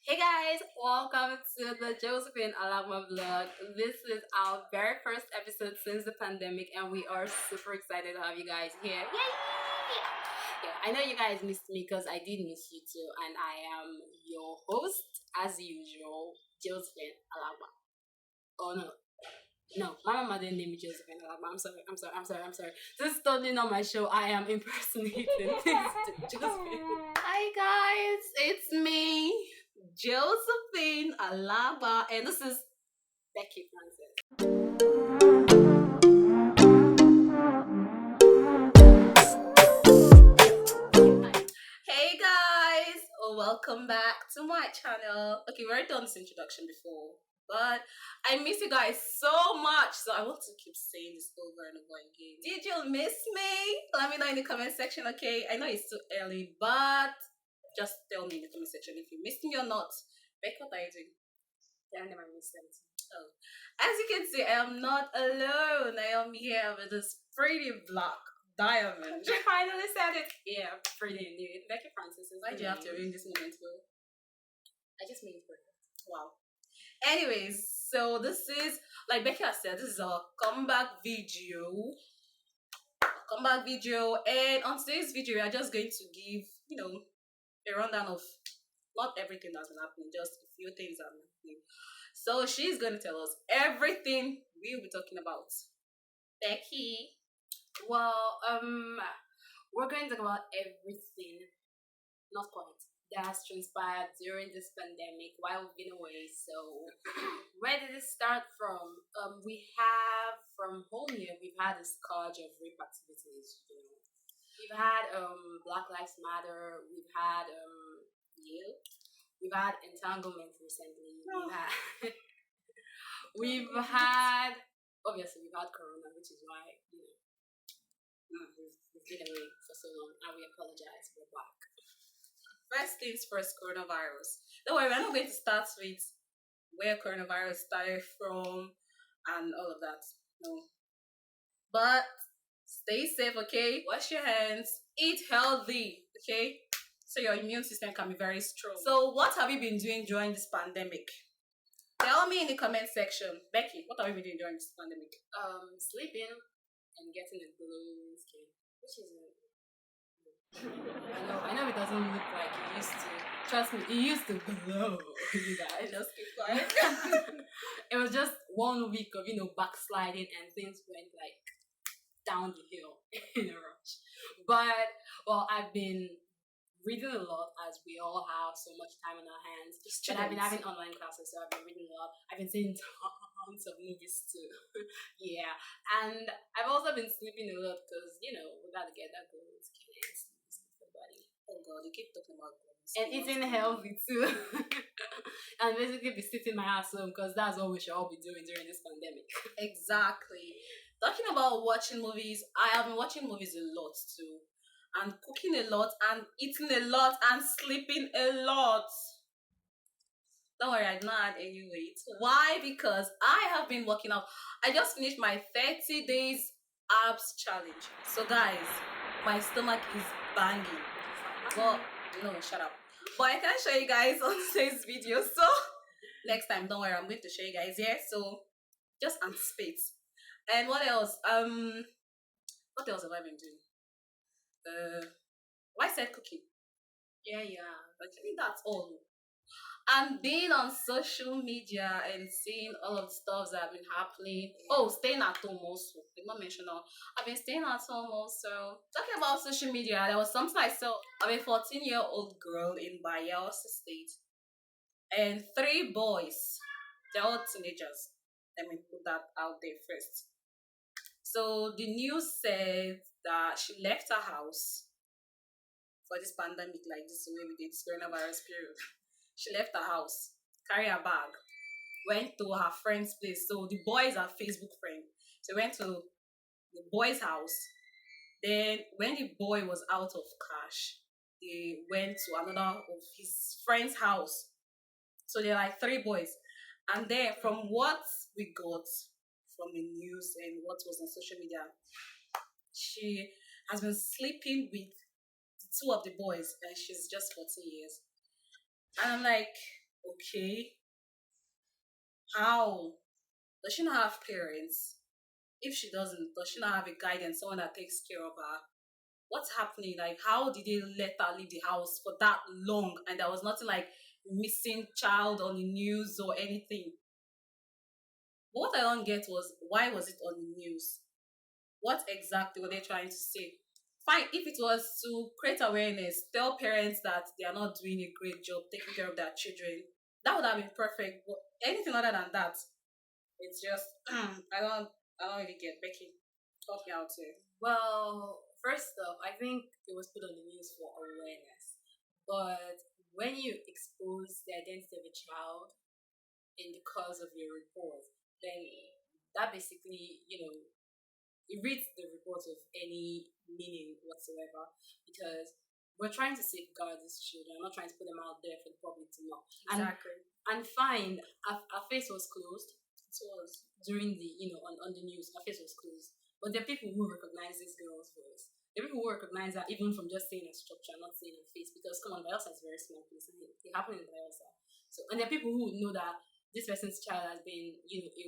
Hey guys, welcome to the Josephine Alagma vlog. This is our very first episode since the pandemic, and we are super excited to have you guys here. Yay! Yeah, I know you guys missed me because I did miss you too, and I am your host, as usual, Josephine Alagma. Oh no, no, my mama didn't name me Josephine Alagma. I'm sorry. This is totally not my show. I am impersonating Josephine. Hi guys, it's me, Josephine Alaba, and this is Becky Francis. Hey guys, welcome back to my channel. Okay, we already done this introduction before, but I miss you guys so much, so I want to keep saying this over and over again. Did you miss me? Let me know in the comment section, okay? I know it's too early, but just tell me in the comment section if you missed me or not. Becky, what are you doing? Yeah, I never missed them. Oh. As you can see, I am not alone. I am here with this pretty black diamond. You finally said it. Yeah, pretty indeed. Becky Francis is. Why do you have to ruin this moment, Will? I just made it perfect. Wow. Anyways, so this is, like Becky has said, this is our comeback video. And on today's video, we are just going to give, a rundown of not everything that's been happening, just a few things that have been happening. So she's going to tell us everything we'll be talking about. Becky. Well, we're going to talk about everything, not quite, that has transpired during this pandemic while we've been away. So, where did it start from? We have from home here. We've had a scourge of rape activities. We've had Black Lives Matter. We've had Yale. We've had Entanglement recently. We've had obviously we've had Corona, which is why we've been away for so long, and we apologize. We're back. First things first, coronavirus. Don't worry, we're not going to start with where coronavirus started from and all of that. No, but stay safe, okay? Wash your hands. Eat healthy, okay? So your immune system can be very strong. So what have you been doing during this pandemic? Tell me in the comment section. Becky, what have you been doing during this pandemic? Sleeping and getting a glowing skin, which is I know it doesn't look like it used to. Trust me, it used to glow. You guys, just keep quiet. It was just 1 week of backsliding, and things went like down the hill in a rush. But well, I've been reading a lot, as we all have so much time on our hands. But I've been having online classes, so I've been reading a lot. I've been seeing tons of movies too. Yeah, and I've also been sleeping a lot because we gotta get that glowing skin and sleep for the body. Oh God, you keep talking about glowing skin. And eating healthy too. And basically be sitting my ass home because that's what we should all be doing during this pandemic. Exactly. Talking about watching movies, I have been watching movies a lot too. And cooking a lot, and eating a lot, and sleeping a lot. Don't worry, I did not add any weight. Why? Because I have been working out. I just finished my 30 days abs challenge. So guys, my stomach is banging. But no, shut up. But I can show you guys on today's video. So next time, don't worry, I'm going to show you guys here. So just anticipate. And what else? What else have I been doing? Why said cooking? Yeah. Actually, that's all. And being on social media and seeing all of the stuff that have been happening. Oh, staying at home also. Did not mention all. I've been staying at home also. Talking about social media, there was something I saw of a 14-year-old girl in Bayelsa State. And 3 boys. They're all teenagers. Let me put that out there first. So the news said that she left her house for this pandemic, like this way we did this coronavirus period. She left her house, carried her bag, went to her friend's place. So the boys are Facebook friends. So went to the boy's house. Then when the boy was out of cash, they went to another of his friend's house. So they're like 3 boys. And then from what we got from the news and what was on social media, she has been sleeping with 2 of the boys, and she's just 14 years. And I'm like, Okay, how? Does she not have parents? If she doesn't, does she not have a guidance, someone that takes care of her? What's happening? Like, how did they let her leave the house for that long? And there was nothing like missing child on the news or anything. But what I don't get was, why was it on the news? What exactly were they trying to say? Fine, if it was to create awareness, tell parents that they are not doing a great job taking care of their children, that would have been perfect. But anything other than that, it's just I don't really get. Becky, help me out here. Well, first off, I think it was put on the news for awareness. But when you expose the identity of a child in the cause of your report, then that basically, it reads the report of any meaning whatsoever, because we're trying to safeguard these children. I'm not trying to put them out there for the public to know. Exactly. And fine, our face was closed. It was. During the, on the news, our face was closed. But there are people who recognize this girl's voice. There are people who recognize her even from just saying her structure, not saying her face. Because come on, Bielsa is a very small place. And it happened in Bielsa. So, and there are people who know that this person's child has been,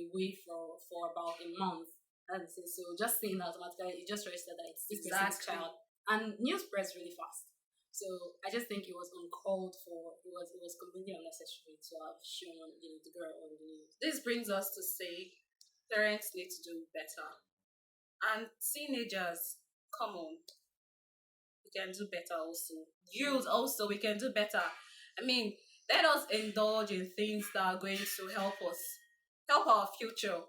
away for about a month. So just saying that automatically, it just registered that it's this person's child. And news spreads really fast. So I just think it was uncalled for. It was completely unnecessary to have shown, the girl on the news. This brings us to say parents need to do better. And teenagers, come on, we can do better also. Youth also, we can do better. I mean, let us indulge in things that are going to help us, help our future.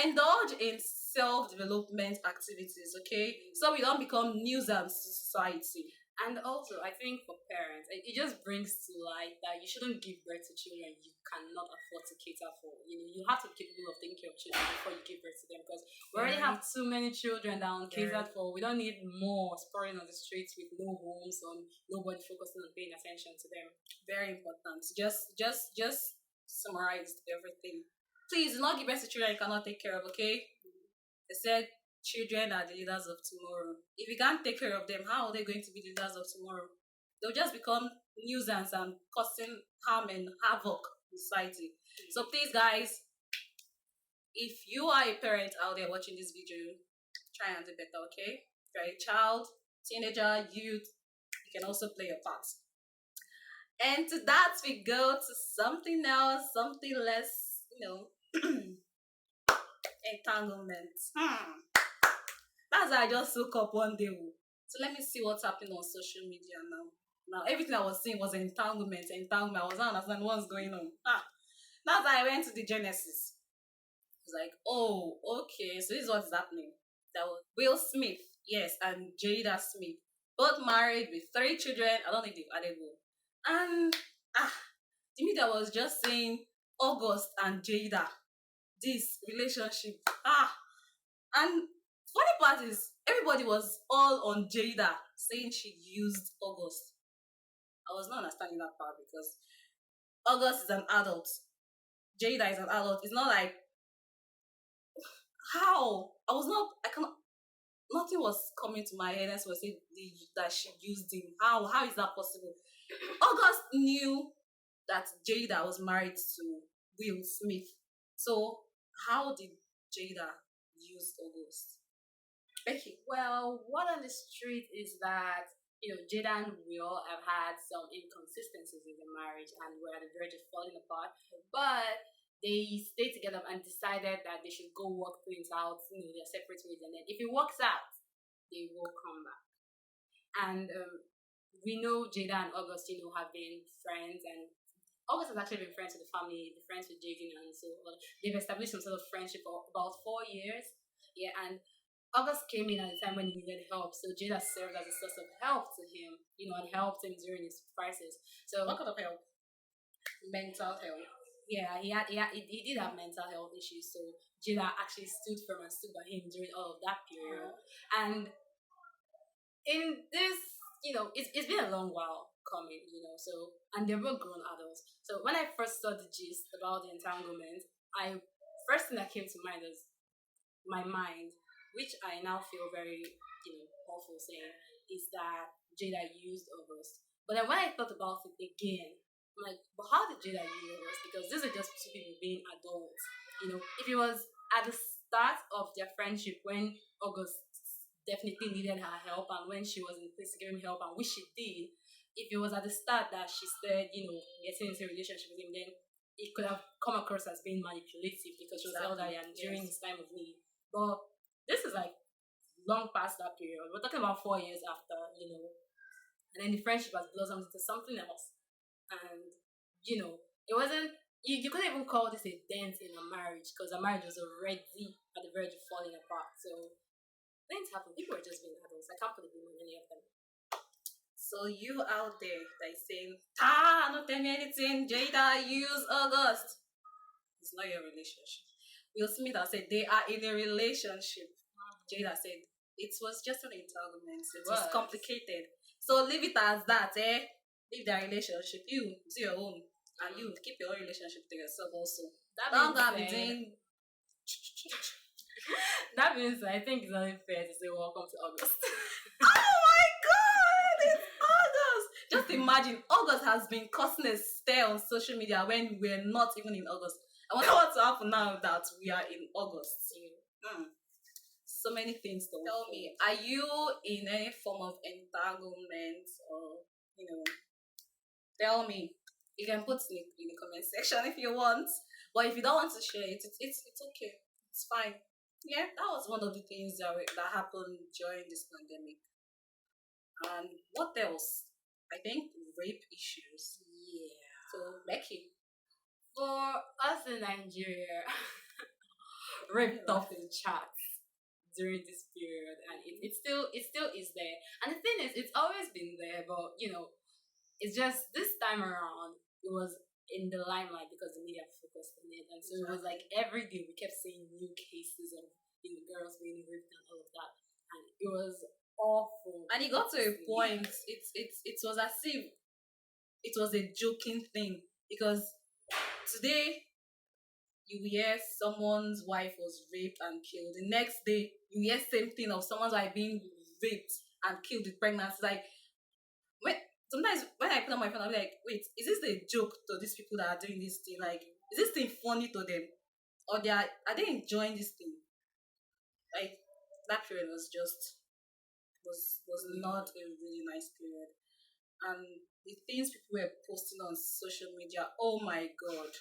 Indulge in self-development activities, okay? So we don't become nuisance to society. And also, I think for parents, it just brings to light that you shouldn't give birth to children you cannot afford to cater for. You have to be capable of taking care of children before you give birth to them, because we already have too many children that are catered for. We don't need more sprawling on the streets with no homes or nobody focusing on paying attention to them. Very important. Just summarized everything. Please do not give birth to children you cannot take care of, okay? They said children are the leaders of tomorrow. If you can't take care of them, how are they going to be the leaders of tomorrow? They'll just become nuisance and causing harm and havoc in society. So please, guys, if you are a parent out there watching this video, try and do better, okay? If you're a child, teenager, youth, you can also play your part. And to that, we go to something else, something less, entanglement. That's why I just woke up one day. So let me see what's happening on social media now. Now everything I was seeing was entanglement. I was not understanding what's going on. That's why I went to the Genesis. I was like, oh, okay, so this is what's happening. That was Will Smith, yes, and Jada Smith, both married with 3 children. I don't think they've added one. And the media was just saying August and Jada, this relationship. And funny part is everybody was all on Jada saying she used August. I was not understanding that part because August is an adult. Jada is an adult. It's not like how I cannot. Nothing was coming to my head. That's what saying that she used him. How is that possible? August knew that Jada was married to Will Smith. So how did Jada use August? Okay. Well, what on the street is that Jada and Will have had some inconsistencies in their marriage and were at the verge of falling apart. But they stayed together and decided that they should go work things out, their separate ways, and then if it works out, they will come back. And we know Jada and August, have been friends, and August has actually been friends with the family, the friends with Jaden, and so they've established some sort of friendship for about 4 years. Yeah, and August came in at a time when he needed help, so Jada served as a source of help to him, and helped him during his crisis. So what kind of help? Mental health. Yeah, he did have mental health issues, so Jada actually stood firm and stood by him during all of that period. And in this, it's been a long while coming, so, and they're both grown adults. So when I first saw the gist about the entanglement, first thing that came to mind was my mind, which I now feel very, awful saying, is that Jada used August. But then when I thought about it again, I'm like, but how did Jada use August? Because these are just two people being adults. If it was at the start of their friendship when August definitely needed her help and when she was in place to give him help and which she did, if it was at the start that she started, getting into a relationship with him, then it could have come across as being manipulative because she was elderly and during his time of need. But this is like long past that period. We're talking about 4 years after, and then the friendship has blossomed into something else. And, it wasn't, you couldn't even call this a dent in a marriage because a marriage was already at the verge of falling apart. So things happen. People are just being adults. I can't put the blame on any of them. So you out there that is saying, not tell me anything, Jada, use August. It's not your relationship. Will Smith has said they are in a relationship. Jada said it was just an entanglement. It was complicated. So leave it as that, eh? Leave their relationship. You do your own. And you keep your own relationship to yourself also. Don't go be doing. That means I think it's only fair to say welcome to August. Oh my god! It's August! Just imagine, August has been causing a stir on social media when we're not even in August. I wonder what's to happen now that we are in August. So many things to tell me. Are you in any form of entanglement or tell me? You can put it in the comment section if you want. But if you don't want to share it, it's okay. It's fine. Yeah, that was one of the things that happened during this pandemic. And what else? I think rape issues. Yeah. So Becky, for us in Nigeria, rape topped the charts during this period, and it still is there. And the thing is, it's always been there, but it's just this time around it was in the limelight because the media focused on it, and so it was like every day we kept seeing new cases of girls being raped and all of that, and it was awful. And it got to a point. It was as if it was a joking thing because today you hear someone's wife was raped and killed. The next day you hear same thing of someone's wife being raped and killed with pregnancy. Like sometimes when I put on my phone, I'll be like, wait, is this a joke to these people that are doing this thing? Like, is this thing funny to them? Or are they enjoying this thing? Like, that period was not a really nice period. And the things people were posting on social media, oh my god.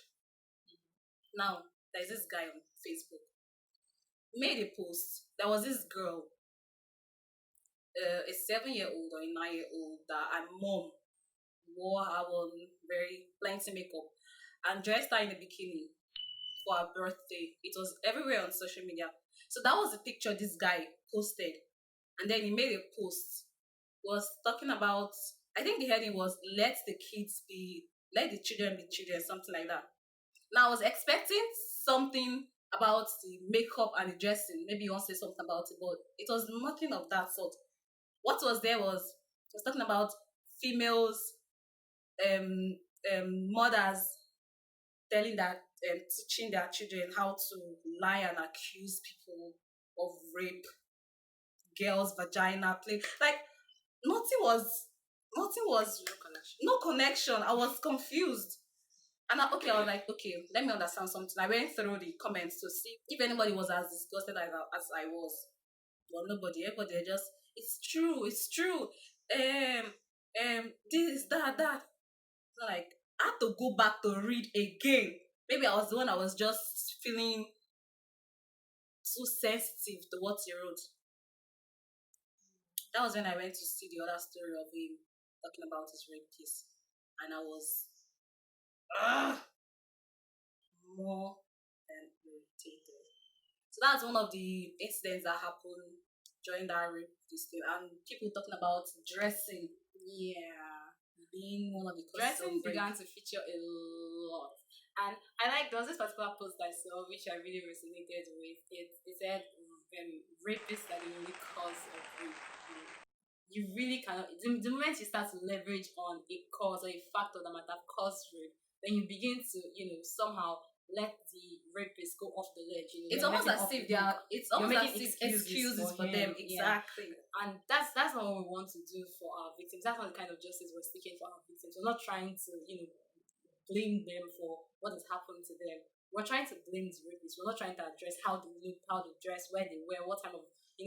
Now, there's this guy on Facebook. He made a post. There was this girl, a 7-year-old or a 9-year-old that her mom wore her very plenty makeup and dressed her in a bikini for her birthday. It was everywhere on social media. So that was the picture this guy posted. And then he made a post. Was talking about, I think the heading was let the children be children, something like that. Now I was expecting something about the makeup and the dressing. Maybe you want to say something about it, but it was nothing of that sort. What was there was talking about females, mothers telling that teaching their children how to lie and accuse people of rape, girls' vagina play. Like nothing was no connection. I was confused. And I was like, okay, let me understand something. I went through the comments to see if anybody was as disgusted as I was. Well, nobody. Everybody just, it's true. This, that. So like, I had to go back to read again. Maybe I was the one that was just feeling too sensitive to what he wrote. That was when I went to see the other story of him talking about his rape case. And I was more than irritated. So that's one of the incidents that happened during that rape this thing. And people talking about dressing. Yeah. Being one of the dressing began to feature a lot. And there was this particular post I saw which I really resonated with. It said rapists are the only cause of rape. You really cannot, the moment you start to leverage on a cause or a factor that might have caused rape, then you begin to, somehow let the rapist go off the ledge. It's almost as if it's excuses for them. Exactly. Yeah. And that's not what we want to do for our victims. That's not the kind of justice we're seeking for our victims. We're not trying to, blame them for what has happened to them. We're trying to blame the rapists. We're not trying to address how they look, how they dress, where they were, what time of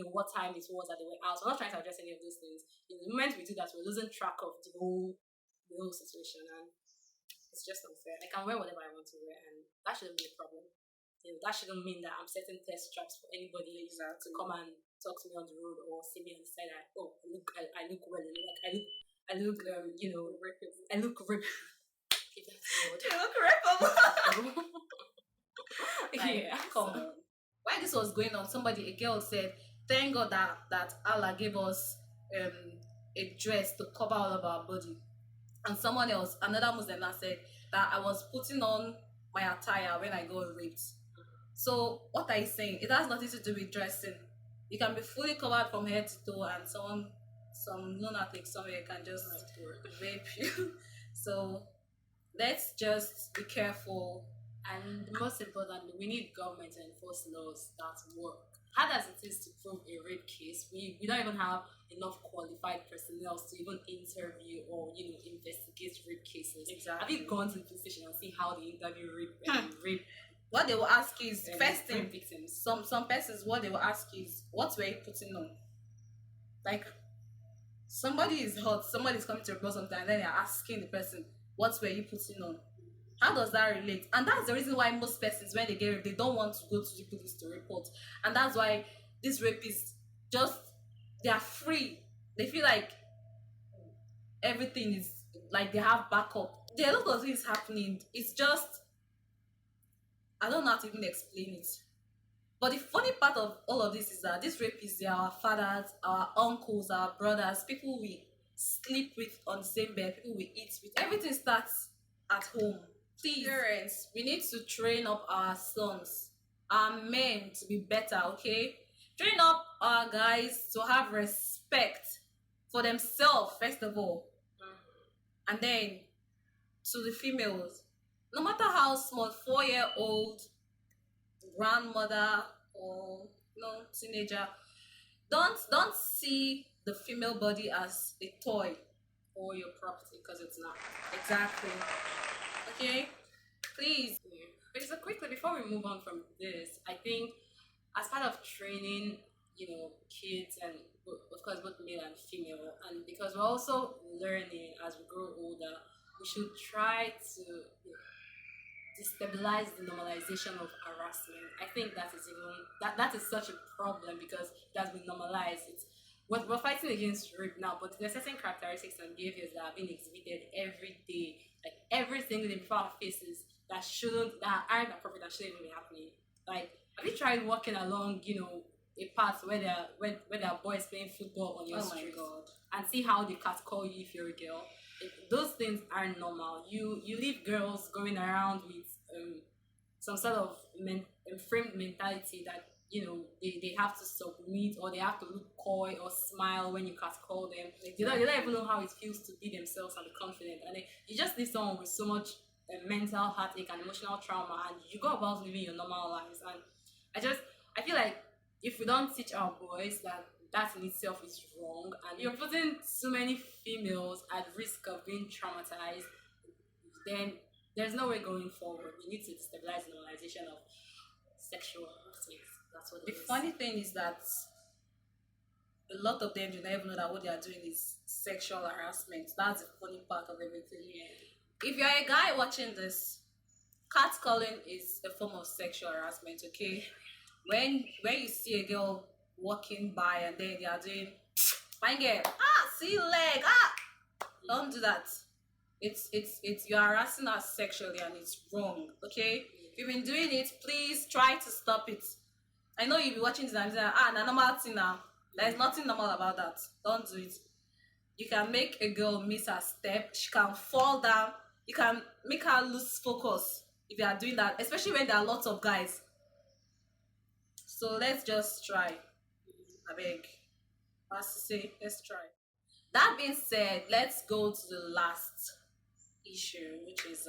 what time it was that they were out. We're not trying to address any of those things. In the moment we do that, we're losing track of the whole situation, and it's just unfair. I can wear whatever I want to wear, and that shouldn't be a problem. That shouldn't mean that I'm setting test traps for anybody to come and talk to me on the road or see me on the side. Like, oh, I look well. Like, I look, I look rip. If that's the word. You look rippable. Yeah, come on. While this was going on, a girl said, "Thank God that Allah gave us a dress to cover all of our body." And someone else, another Muslim, now said that I was putting on my attire when I got raped. So what are you saying? It has nothing to do with dressing. You can be fully covered from head to toe, and some lunatic somewhere can just rape you. So let's just be careful. And most importantly, we need government to enforce laws that work. Hard as it is to prove a rape case, we don't even have enough qualified personnel to even interview or investigate rape cases. Exactly. Have you gone to the police station and see how they interview rape? What they will ask is first thing. Victims. Some persons, what they will ask is, what were you putting on? Like, somebody is hot, somebody is coming to report something, and then they're asking the person, what were you putting on? How does that relate? And that's the reason why most persons, when they get raped, they don't want to go to the police to report. And that's why these rapists they are free. They feel like everything is like they have backup. There are a lot of things happening. It's just, I don't know how to even explain it. But the funny part of all of this is that these rapists, they are our fathers, our uncles, our brothers, people we sleep with on the same bed, people we eat with. Everything starts at home. Please, parents, we need to train up our sons, our men to be better, okay? Train up our guys to have respect for themselves, first of all. And then to the females, no matter how small, 4-year-old, grandmother, or teenager, don't see the female body as a toy or your property, because it's not. Exactly. Okay, please. Yeah. But so quickly, before we move on from this, I think as part of training, kids, and of course both male and female, and because we're also learning as we grow older, we should try to destabilize the normalization of harassment. I think that is such a problem because it has been normalized. We're fighting against rape now, but there are certain characteristics and behaviors that are being exhibited every day, like every single day before our faces, that aren't appropriate, that shouldn't even be happening. Like, have you tried walking along, a path where there are boys playing football on your street, and see how they catcall you if you're a girl? Those things aren't normal. You leave girls going around with some sort of framed mentality that they have to submit, or they have to look coy or smile when you catcall them. They don't even know how it feels to be themselves and be confident. And you just leave someone with so much mental heartache and emotional trauma, and you go about living your normal lives. And I feel like if we don't teach our boys that in itself is wrong, and you're putting so many females at risk of being traumatized, then there's no way going forward. We need to destabilize the normalization of sexual harassment. That's what it is. The funny thing is that a lot of them do not even know that what they are doing is sexual harassment. That's the funny part of everything. Yeah. If you're a guy watching this, catcalling is a form of sexual harassment, okay? When you see a girl walking by and then they are doing, fine girl, see leg, don't do that. It's you're harassing us sexually, and it's wrong, okay? If you've been doing it, please try to stop it. I know you'll be watching this and saying, na normal thing now. There's nothing normal about that. Don't do it. You can make a girl miss her step. She can fall down. You can make her lose focus if you are doing that, especially when there are lots of guys. So let's just try. I beg. As to say, let's try. That being said, let's go to the last issue, which is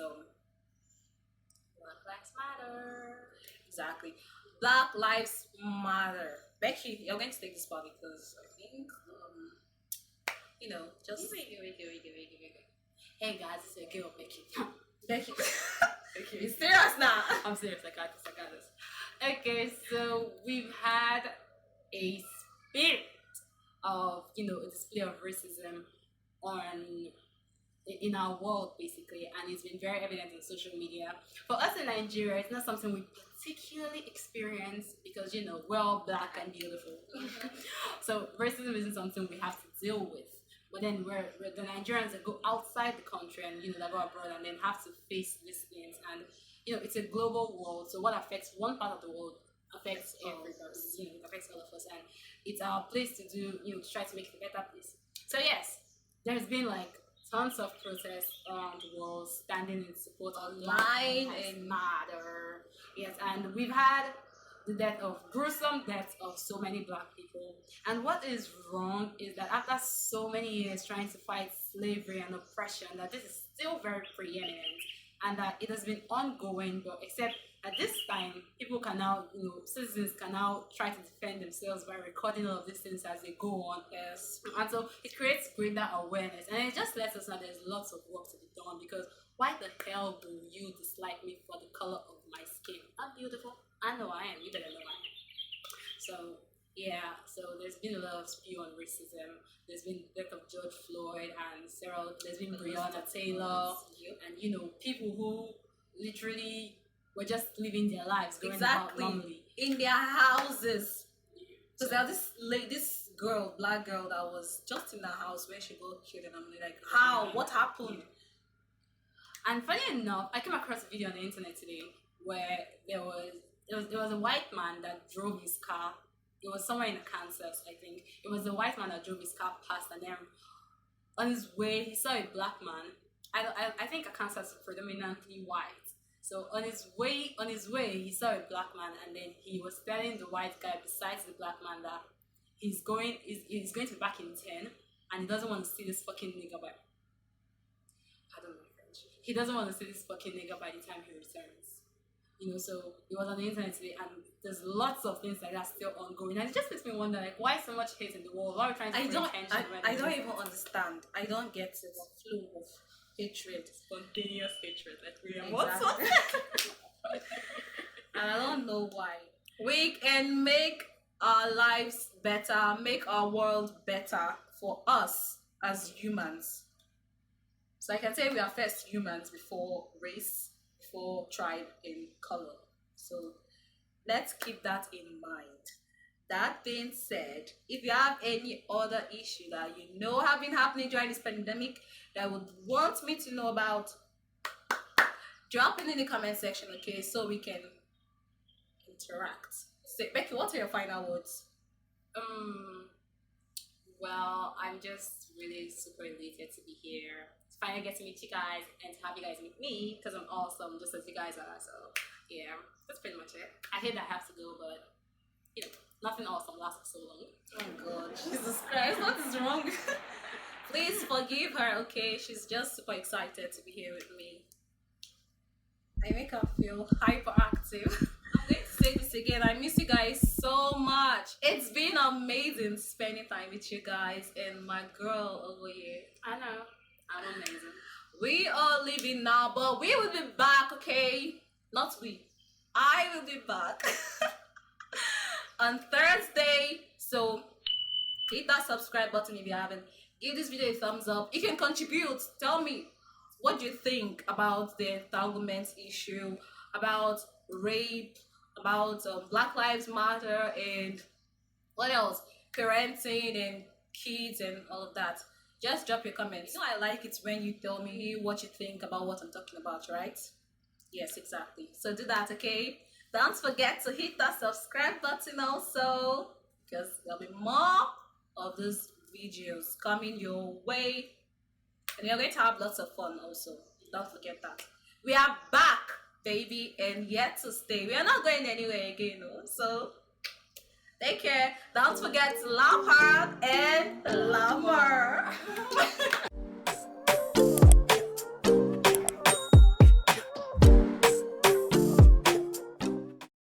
Black Lives Matter. Exactly. Black Lives Matter. Becky, you're going to take this part because I think just Wait. Hey guys, it's your girl Becky. Becky, Okay. you serious now? I'm serious, I got this, I got this. Okay, so we've had a spirit of, a display of racism on in our world basically, and it's been very evident in social media. For us in Nigeria, it's not something we particularly experience because we're all black and beautiful. So racism isn't something we have to deal with. But then we're the Nigerians that go outside the country and that go abroad and then have to face these things, and it's a global world. So what affects one part of the world affects everybody. It affects all of us, and it's our place to do to try to make it a better place. So yes, there's been like tons of protests around the world standing in support of Online and matter. Yes, and we've had the gruesome deaths of so many black people. And what is wrong is that after so many years trying to fight slavery and oppression, that this is still very preeminent and that it has been ongoing, but except at this time, people can now, citizens can now try to defend themselves by recording all of these things as they go on. Yes. And so it creates greater awareness, and it just lets us know there's lots of work to be done, because why the hell will you dislike me for the color of my skin? I'm beautiful. I know I am. You better know I am. So yeah, so there's been a lot of spew on racism. There's been the death of George Floyd and there's been Breonna Taylor, and people who literally were just living their lives, going about normally in their houses. So there was this girl, black girl, that was just in the house when she got killed, and I'm like, how? What happened? And funny enough, I came across a video on the internet today where there was a white man that drove his car. It was somewhere in Kansas, I think. It was a white man that drove his car past, and then on his way he saw a black man. I think Kansas is predominantly white. So on his way, he saw a black man, and then he was telling the white guy besides the black man that he's going to be back in 10, and he doesn't want to see this fucking nigga by. Pardon my French. He doesn't want to see this fucking nigga by the time he returns. So it was on the internet today, and there's lots of things like that still ongoing, and it just makes me wonder, like, why so much hate in the world? Why are we trying to bring tension? I don't even understand. I don't get it. The flow of hatred, spontaneous hatred, like William Exactly. And I don't know why. We can make our lives better, make our world better for us as humans. So I can say we are first humans before race, before tribe and color. So let's keep that in mind. That being said, if you have any other issue that have been happening during this pandemic that would want me to know about, drop it in the comment section, okay, so we can interact. So, Becky, what are your final words? Well, I'm just really super elated to be here. To finally get to meet you guys and to have you guys meet me, because I'm awesome, just as you guys are. So, yeah, that's pretty much it. I hate that I have to go, but, nothing awesome lasts so long. Oh, God. Jesus Christ, what is wrong? Please forgive her, okay? She's just super excited to be here with me. I make her feel hyperactive. I'm going to say this again. I miss you guys so much. It's been amazing spending time with you guys and my girl over here. I know. I'm amazing. We are leaving now, but we will be back, okay? Not we. I will be back on Thursday. So hit that subscribe button if you haven't. Give this video a thumbs up. You can contribute. Tell me, what do you think about the entanglement issue, about rape, about Black Lives Matter, and what else? Parenting and kids and all of that. Just drop your comments. I like it when you tell me what you think about what I'm talking about, right? Yes, exactly. So do that, okay? Don't forget to hit that subscribe button also, because there'll be more of these videos coming your way, and you're going to have lots of fun also. Don't forget that. We are back, baby, and yet to stay. We are not going anywhere again, so take care. Don't forget to love hard and love her.